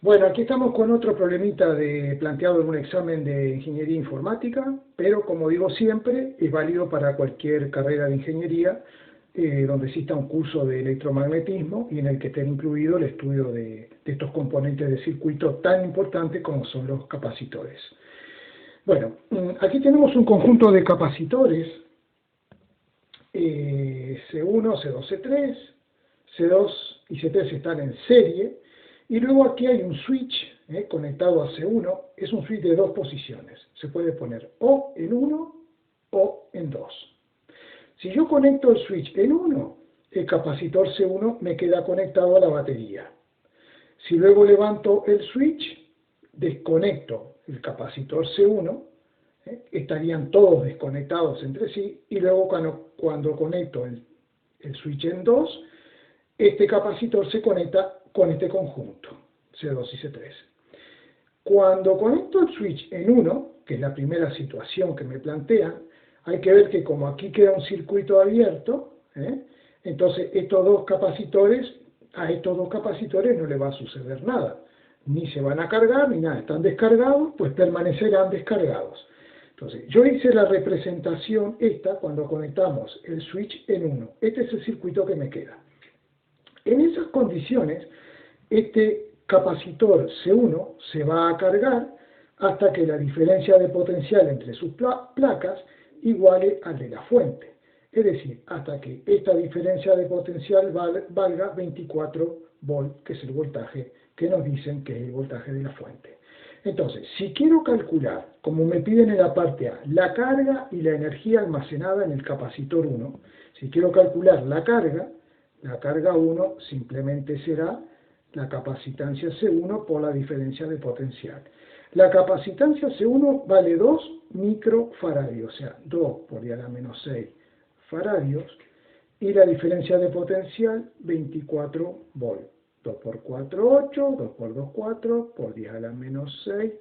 Bueno, aquí estamos con otro problemita planteado en un examen de ingeniería informática, pero como digo siempre, es válido para cualquier carrera de ingeniería donde exista un curso de electromagnetismo y en el que esté incluido el estudio de estos componentes de circuito tan importantes como son los capacitores. Bueno, aquí tenemos un conjunto de capacitores, C1, C2, C3, C2 y C3 están en serie, y luego aquí hay un switch conectado a C1, es un switch de dos posiciones, se puede poner o en 1 o en 2. Si yo conecto el switch en 1, el capacitor C1 me queda conectado a la batería. Si luego levanto el switch, desconecto el capacitor C1, estarían todos desconectados entre sí, y luego cuando conecto el switch en 2, este capacitor se conecta con este conjunto, C2 y C3. Cuando conecto el switch en 1, que es la primera situación que me plantean, hay que ver que como aquí queda un circuito abierto, entonces a estos dos capacitores no les va a suceder nada. Ni se van a cargar, ni nada. Están descargados, pues permanecerán descargados. Entonces, yo hice la representación esta cuando conectamos el switch en 1. Este es el circuito que me queda. En esas condiciones, este capacitor C1 se va a cargar hasta que la diferencia de potencial entre sus placas iguale al de la fuente. Es decir, hasta que esta diferencia de potencial valga 24 volt, que es el voltaje que nos dicen que es el voltaje de la fuente. Entonces, si quiero calcular, como me piden en la parte A, la carga y la energía almacenada en el capacitor 1, si quiero calcular la carga 1 simplemente será la capacitancia C1 por la diferencia de potencial. La capacitancia C1 vale 2 microfaradios, o sea, 2 por 10 a la menos 6 faradios, y la diferencia de potencial 24 volt. 2 por 4, 8, 2 por 2, 4, por 10 a la menos 6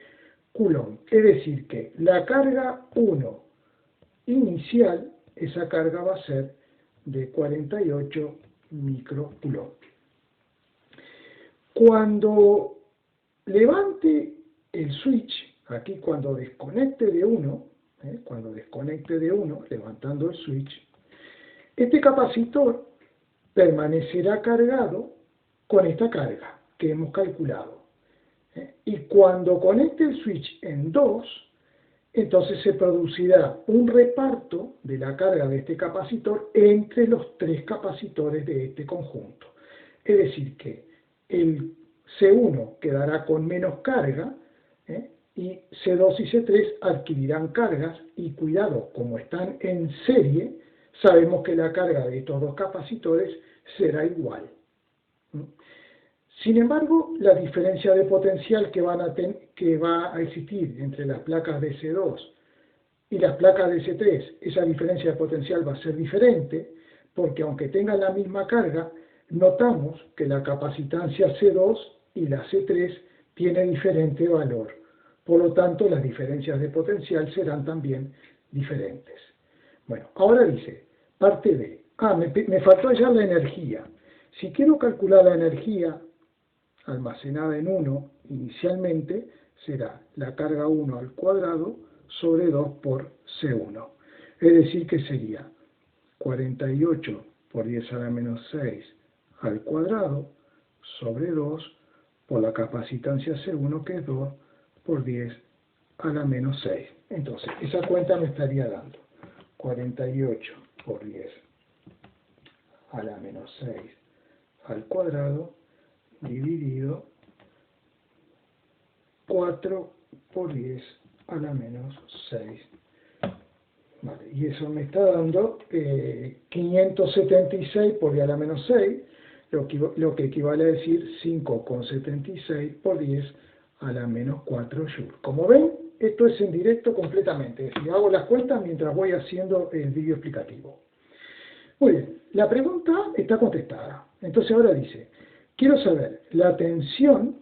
coulomb. Es decir que la carga 1 inicial, esa carga va a ser de 48 microcoulomb. Cuando levante el switch, aquí cuando desconecte de 1, levantando el switch, este capacitor permanecerá cargado con esta carga que hemos calculado. Y cuando conecte el switch en 2, entonces se producirá un reparto de la carga de este capacitor entre los tres capacitores de este conjunto. Es decir, que el C1 quedará con menos carga, y C2 y C3 adquirirán cargas, y cuidado, como están en serie, sabemos que la carga de estos dos capacitores será igual. Sin embargo, la diferencia de potencial que va a existir entre las placas de C2 y las placas de C3, esa diferencia de potencial va a ser diferente, porque aunque tengan la misma carga, notamos que la capacitancia C2 y la C3 tiene diferente valor. Por lo tanto, las diferencias de potencial serán también diferentes. Bueno, ahora dice, parte B. Me faltó ya la energía. Si quiero calcular la energía almacenada en 1 inicialmente, será la carga 1 al cuadrado sobre 2 por C1. Es decir, que sería 48 por 10 a la menos 6 al cuadrado sobre 2 por la capacitancia C1, que es 2 por 10 a la menos 6. Entonces, esa cuenta me estaría dando 48 por 10 a la menos 6 al cuadrado dividido 4 por 10 a la menos 6. Vale, y eso me está dando 576 por 10 a la menos 6, lo que equivale a decir 5,76 por 10 a la menos 4 joules. Como ven, esto es en directo completamente, es decir, hago las cuentas mientras voy haciendo el vídeo explicativo. Muy bien, la pregunta está contestada. Entonces ahora dice, quiero saber la tensión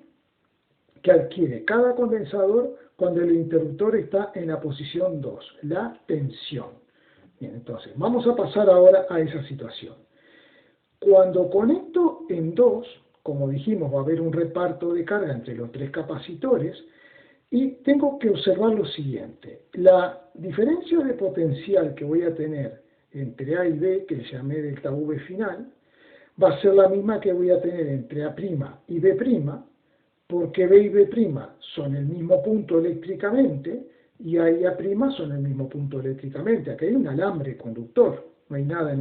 que adquiere cada condensador cuando el interruptor está en la posición 2, la tensión. Bien, entonces, vamos a pasar ahora a esa situación. Cuando conecto en 2, como dijimos, va a haber un reparto de carga entre los tres capacitores y tengo que observar lo siguiente. La diferencia de potencial que voy a tener entre A y B, que le llamé delta V final, va a ser la misma que voy a tener entre A' y B', porque B y B' son el mismo punto eléctricamente y A y A' son el mismo punto eléctricamente. Aquí hay un alambre conductor, no hay nada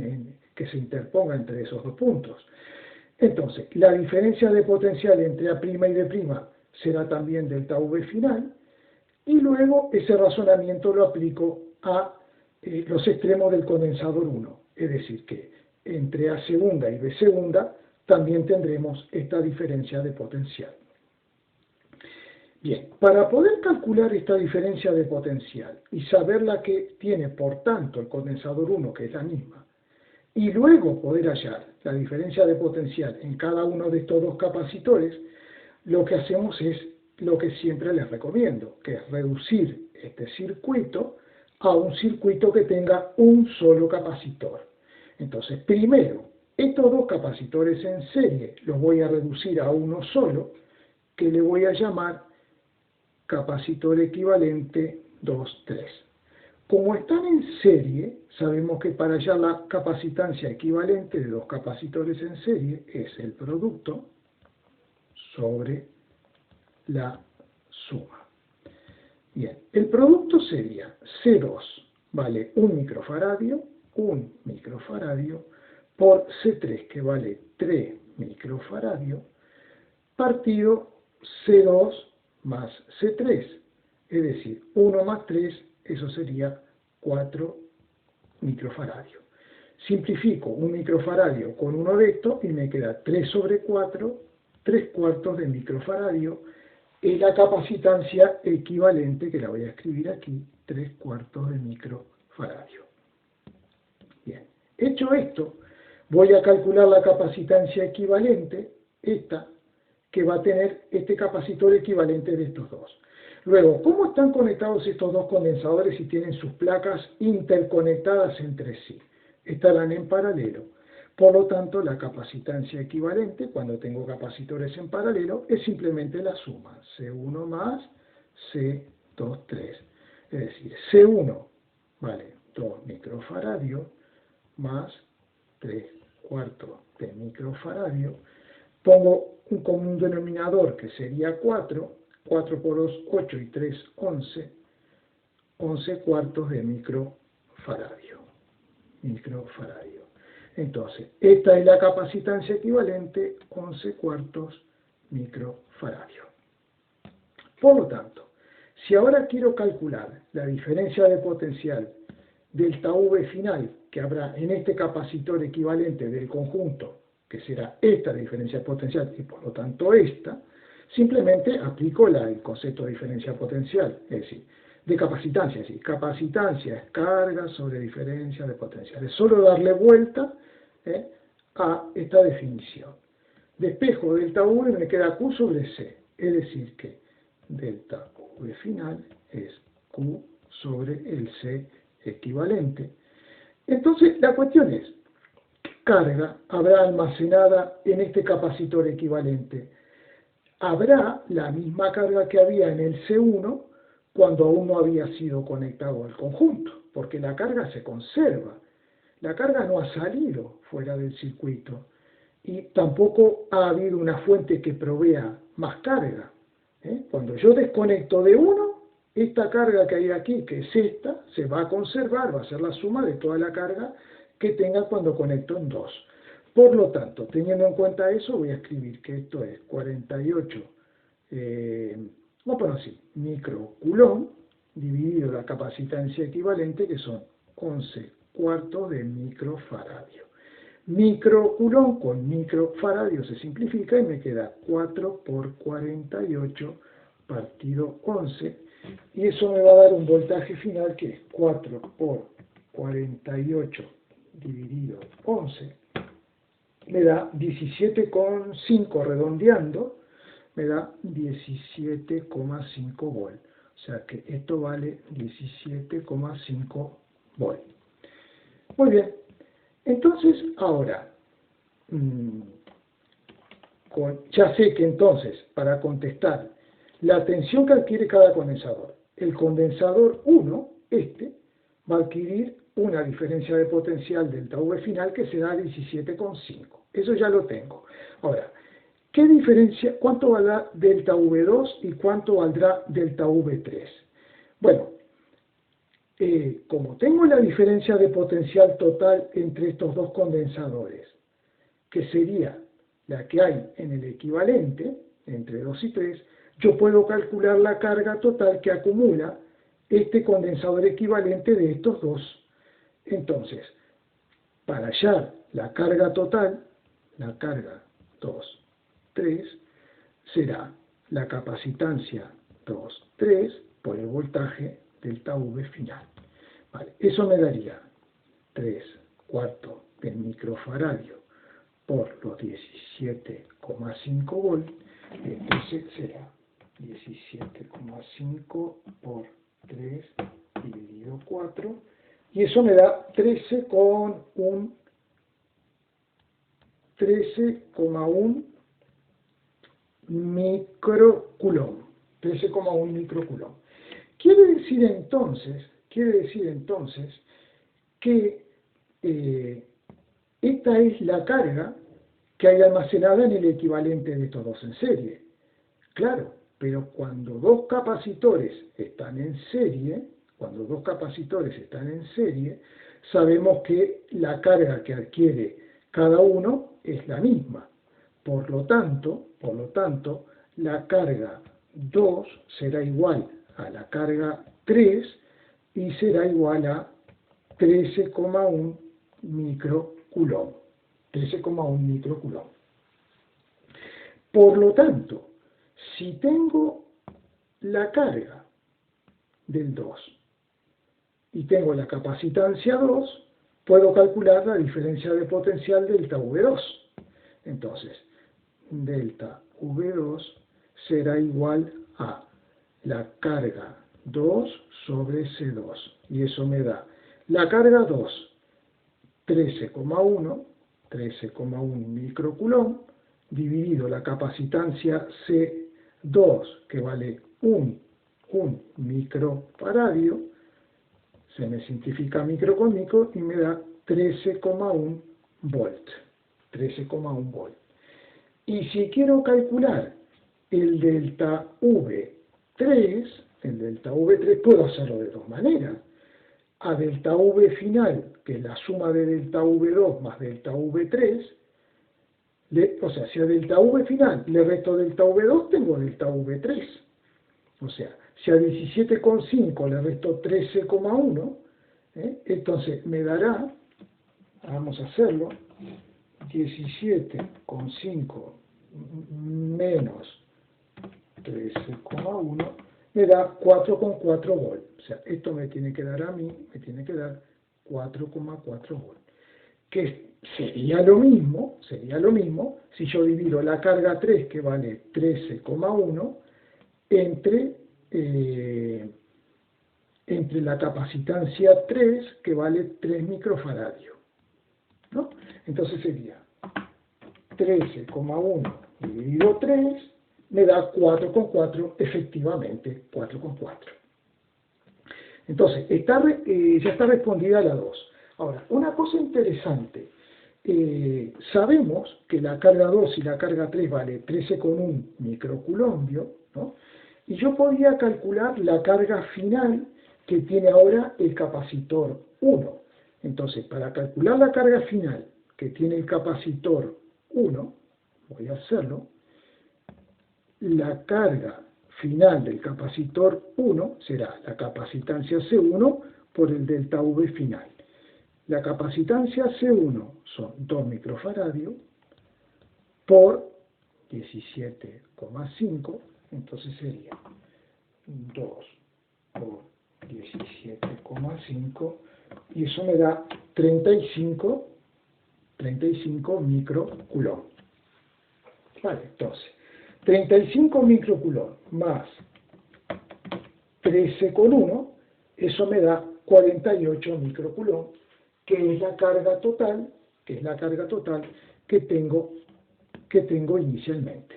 que se interponga entre esos dos puntos. Entonces, la diferencia de potencial entre A' y B' será también delta V final, y luego ese razonamiento lo aplico a los extremos del condensador 1, es decir, que entre A segunda y B segunda también tendremos esta diferencia de potencial. Bien, para poder calcular esta diferencia de potencial y saber la que tiene, por tanto, el condensador 1, que es la misma, y luego poder hallar la diferencia de potencial en cada uno de estos dos capacitores, lo que hacemos es lo que siempre les recomiendo, que es reducir este circuito a un circuito que tenga un solo capacitor. Entonces, primero, estos dos capacitores en serie los voy a reducir a uno solo, que le voy a llamar capacitor equivalente 2, 3. Como están en serie, sabemos que para hallar la capacitancia equivalente de dos capacitores en serie es el producto sobre la suma. Bien, el producto sería C2 vale 1 microfaradio, por C3 que vale 3 microfaradios, partido C2 más C3, es decir, 1 más 3, eso sería 4 microfaradios. Simplifico 1 microfaradio con uno de estos y me queda 3 sobre 4, 3 cuartos de microfaradio, es la capacitancia equivalente, que la voy a escribir aquí, 3 cuartos de microfaradio. Bien, hecho esto, voy a calcular la capacitancia equivalente, esta, que va a tener este capacitor equivalente de estos dos. Luego, ¿cómo están conectados estos dos condensadores si tienen sus placas interconectadas entre sí? Estarán en paralelo. Por lo tanto, la capacitancia equivalente, cuando tengo capacitores en paralelo, es simplemente la suma. C1 más C2, 3. Es decir, C1 vale 2 microfaradios más 3 cuartos de microfaradio. Pongo un común denominador que sería 4. 4 por 2, 8 y 3, 11. 11 cuartos de microfaradio. Entonces, esta es la capacitancia equivalente, 11 cuartos microfaradio. Por lo tanto, si ahora quiero calcular la diferencia de potencial delta V final que habrá en este capacitor equivalente del conjunto, que será esta diferencia de potencial y por lo tanto esta, simplemente aplico el concepto de diferencia potencial, es decir, de capacitancia, es decir, capacitancia es carga sobre diferencia de potencial. Es solo darle vuelta a esta definición. Despejo delta V y me queda Q sobre C, es decir que delta V final es Q sobre el C equivalente. Entonces, la cuestión es, ¿qué carga habrá almacenada en este capacitor equivalente? Habrá la misma carga que había en el C1 cuando aún no había sido conectado al conjunto, porque la carga se conserva. La carga no ha salido fuera del circuito y tampoco ha habido una fuente que provea más carga. Cuando yo desconecto de uno, esta carga que hay aquí, que es esta, se va a conservar, va a ser la suma de toda la carga que tenga cuando conecto en dos. Por lo tanto, teniendo en cuenta eso, voy a escribir que esto es 48, vamos a poner así, microcoulomb, dividido la capacitancia equivalente, que son 11 cuartos de microfaradio. Microcoulomb con microfaradio se simplifica y me queda 4 por 48 partido 11, y eso me va a dar un voltaje final que es 4 por 48 dividido 11, me da 17,5 redondeando, me da 17,5 volt. O sea que esto vale 17,5 volt. Muy bien. Entonces, ahora, ya sé que entonces, para contestar la tensión que adquiere cada condensador, el condensador 1, va a adquirir una diferencia de potencial delta V final que será 17,5. Eso ya lo tengo. Ahora, ¿qué diferencia, cuánto valdrá delta V2 y cuánto valdrá delta V3? Bueno, como tengo la diferencia de potencial total entre estos dos condensadores, que sería la que hay en el equivalente, entre 2 y 3, yo puedo calcular la carga total que acumula este condensador equivalente de estos dos. Entonces, para hallar la carga total, la carga 2, 3, será la capacitancia 2, 3 por el voltaje delta V final. Vale, eso me daría 3 cuartos del microfaradio por los 17,5 volts, entonces será 17,5 por 3 dividido 4, y eso me da 13,1 microcoulomb. 13,1 microcoulomb. Quiere decir entonces que esta es la carga que hay almacenada en el equivalente de estos dos en serie. Claro, pero cuando dos capacitores están en serie, sabemos que la carga que adquiere cada uno es la misma. Por lo tanto, la carga 2 será igual a la carga 3 y será igual a 13,1 microcoulomb. 13,1 microcoulomb. Por lo tanto, si tengo la carga del 2 y tengo la capacitancia 2, puedo calcular la diferencia de potencial delta V2. Entonces, delta V2 será igual a la carga 2 sobre C2. Y eso me da la carga 2, 13,1 microcoulomb, dividido la capacitancia C2, que vale 1 microfaradio, se me simplifica micro con micro y me da 13,1 volt. 13,1 volt. Y si quiero calcular el delta V3, puedo hacerlo de dos maneras. A delta V final, que es la suma de delta V2 más delta V3, o sea, si a delta V final le resto delta V2, tengo delta V3. O sea, si a 17,5 le resto 13,1, entonces me dará, vamos a hacerlo, 17,5 menos 13,1 me da 4,4 volts. O sea, esto me tiene que dar 4,4 volts. Que sería lo mismo si yo divido la carga 3, que vale 13,1, entre la capacitancia 3, que vale 3 microfaradios, ¿no? Entonces sería 13,1 dividido 3 me da 4,4, efectivamente 4,4. Entonces, ya está respondida la 2. Ahora, una cosa interesante, sabemos que la carga 2 y la carga 3 vale 13,1 microcoulomb, ¿no? Y yo podría calcular la carga final que tiene ahora el capacitor 1. Entonces, para calcular la carga final que tiene el capacitor 1, voy a hacerlo, la carga final del capacitor 1 será la capacitancia C1 por el delta V final. La capacitancia C1 son 2 microfaradios por 17,5, entonces sería 2 por 17,5 y eso me da 35 microcoulomb. Vale, entonces 35 microcoulomb más 13,1, eso me da 48 microcoulomb, que es la carga total que tengo que tengo inicialmente.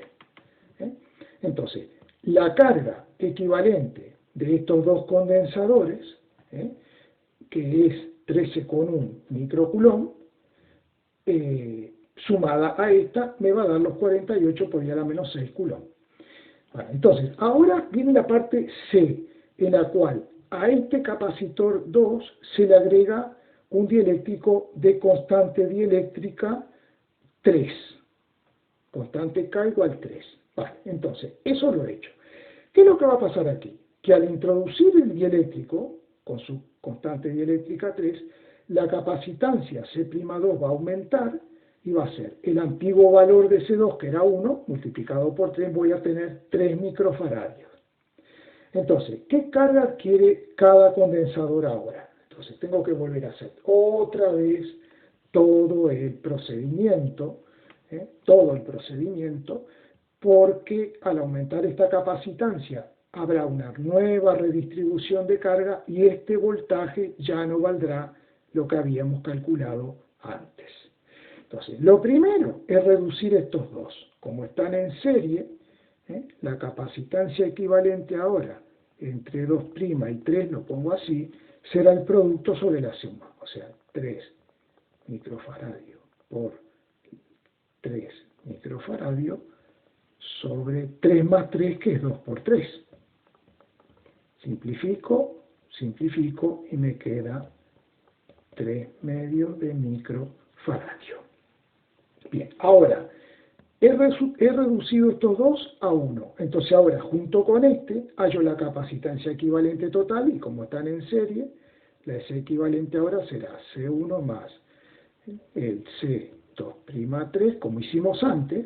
Entonces, la carga equivalente de estos dos condensadores, que es 13,1 microcoulomb, sumada a esta, me va a dar los 48 por 10 a la menos 6 coulomb. Bueno, entonces, ahora viene la parte C, en la cual a este capacitor 2 se le agrega un dieléctrico de constante dieléctrica 3. Constante K igual 3. Vale, entonces, eso lo he hecho. ¿Qué es lo que va a pasar aquí? Que al introducir el dieléctrico, con su constante dieléctrica 3, la capacitancia C'2 va a aumentar y va a ser el antiguo valor de C2, que era 1, multiplicado por 3, voy a tener 3 microfaradios. Entonces, ¿qué carga adquiere cada condensador ahora? Entonces, tengo que volver a hacer otra vez todo el procedimiento, porque al aumentar esta capacitancia habrá una nueva redistribución de carga y este voltaje ya no valdrá lo que habíamos calculado antes. Entonces, lo primero es reducir estos dos. Como están en serie, la capacitancia equivalente ahora entre 2' y 3, lo pongo así, será el producto sobre la suma. O sea, 3 microfaradios por 3 microfaradios sobre 3 más 3, que es 2 por 3. Simplifico y me queda 3 medios de microfaradio. Bien, ahora, he reducido estos dos a 1. Entonces ahora, junto con este, hallo la capacitancia equivalente total, y como están en serie, la S equivalente ahora será C1 más el C2'3, como hicimos antes,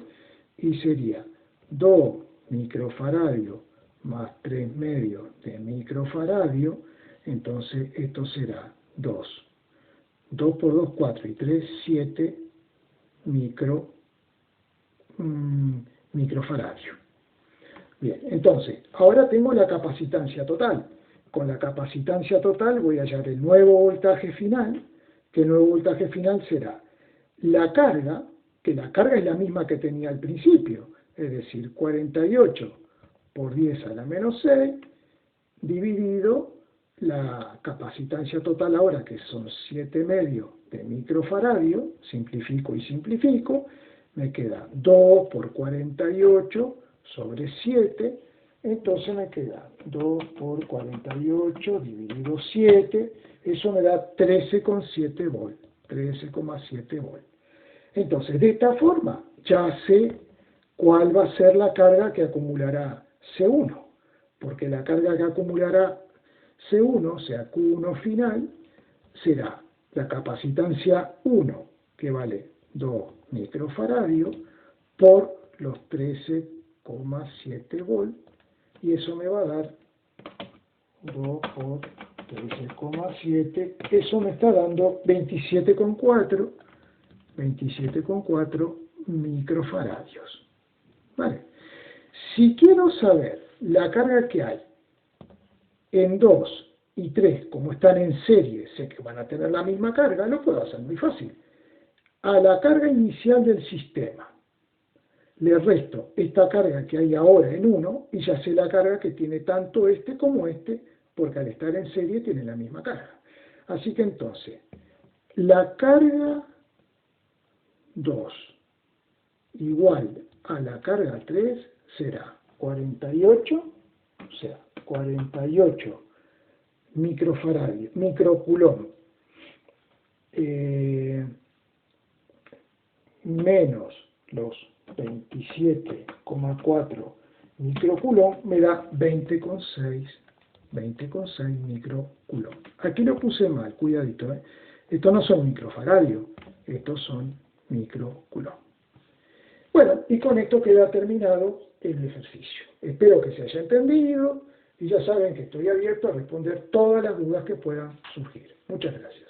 y sería 2 microfaradios más 3 medios de microfaradio. Entonces esto será 2 por 2, 4 y 3, 7 microfaradios. Bien, entonces, ahora tengo la capacitancia total. Con la capacitancia total voy a hallar el nuevo voltaje final, que el nuevo voltaje final será la carga, que la carga es la misma que tenía al principio, es decir, 48 por 10 a la menos 6, dividido la capacitancia total ahora, que son 7 medios de microfaradio, simplifico y simplifico, me queda 2 por 48 sobre 7, entonces me queda 2 por 48 dividido 7, eso me da 13,7 volt, 13,7 volt. Entonces, de esta forma, ya sé cuál va a ser la carga que acumulará C1, porque la carga que acumulará C1, o sea, Q1 final, será la capacitancia 1, que vale 2 microfaradios, por los 13,7 volt, y eso me va a dar 2 por 13,7, eso me está dando 27,4 microfaradios. ¿Vale? Si quiero saber la carga que hay en 2 y 3, como están en serie, sé que van a tener la misma carga, lo puedo hacer muy fácil. A la carga inicial del sistema le resto esta carga que hay ahora en 1 y ya sé la carga que tiene tanto este como este, porque al estar en serie tienen la misma carga. Así que entonces, la carga 2 igual a la carga 3 será 48, o sea, 48 microfaradios, microcoulomb, menos los 27,4 microcoulomb, me da 20,6 microcoulomb. Aquí lo puse mal, cuidadito, Estos no son microfaradios, estos son microcoulomb. Bueno, y con esto queda terminado el ejercicio. Espero que se haya entendido y ya saben que estoy abierto a responder todas las dudas que puedan surgir. Muchas gracias.